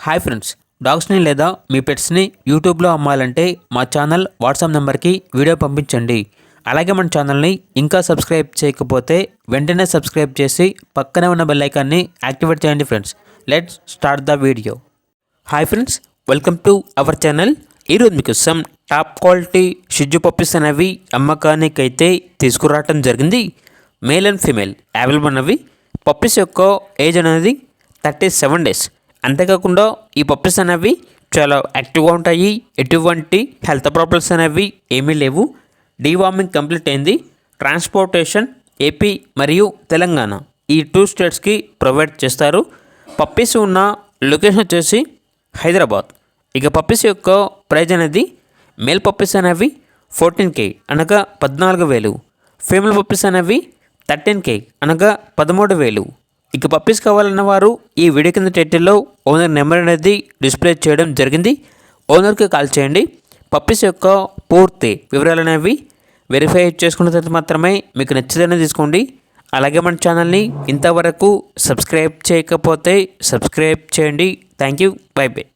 Hi friends, డాగ్స్ని లేదా మీ పెట్స్ని యూట్యూబ్లో అమ్మాలంటే మా ఛానల్ వాట్సాప్ నెంబర్కి వీడియో పంపించండి. అలాగే మన ఛానల్ని ఇంకా సబ్స్క్రైబ్ చేయకపోతే వెంటనే సబ్స్క్రైబ్ చేసి పక్కనే ఉన్న బెల్ ఐకాన్ని యాక్టివేట్ చేయండి friends. Let's start the video. Hi friends, welcome to our channel. ఈరోజు మీకోసం టాప్ క్వాలిటీ షిజ్జు పప్పీస్ అనేవి అమ్మకానికి అయితే తీసుకురావటం జరిగింది. మేల్ అండ్ ఫీమేల్ అవైలబుల్ ఉన్నవి. పప్పీస్ యొక్క ఏజ్ అనేది 37 days. అంతేకాకుండా ఈ పప్పీస్ అనేవి చాలా యాక్టివ్గా ఉంటాయి. ఎటువంటి హెల్త్ ప్రాబ్లమ్స్ అనేవి ఏమీ లేవు. డీవార్మింగ్ కంప్లీట్ అయింది. ట్రాన్స్పోర్టేషన్ ఏపీ మరియు తెలంగాణ ఈ 2 స్టేట్స్కి ప్రొవైడ్ చేస్తారు. పప్పీస్ ఉన్న లొకేషన్ వచ్చేసి హైదరాబాద్. ఇక పప్పీస్ యొక్క ప్రైజ్ అనేది మేల్ పప్పీస్ అనేవి 14K అనగా 14,000. ఫీమేల్ పప్పీస్ అనేవి 13K అనగా 13,000. ఇక పప్పీస్ కావాలన్న వారు ఈ వీడియో కింద టైటిల్లో ఓనర్ నెంబర్ అనేది డిస్ప్లే చేయడం జరిగింది. ఓనర్కి కాల్ చేయండి. పప్పీస్ యొక్క పూర్తి వివరాలు అనేవి వెరిఫై చేసుకున్న తర్వాత మాత్రమే మీకు నచ్చితేనే తీసుకోండి. అలాగే మన ఛానల్ని ఇంతవరకు సబ్స్క్రైబ్ చేయకపోతే సబ్స్క్రైబ్ చేయండి. Thank you. By by.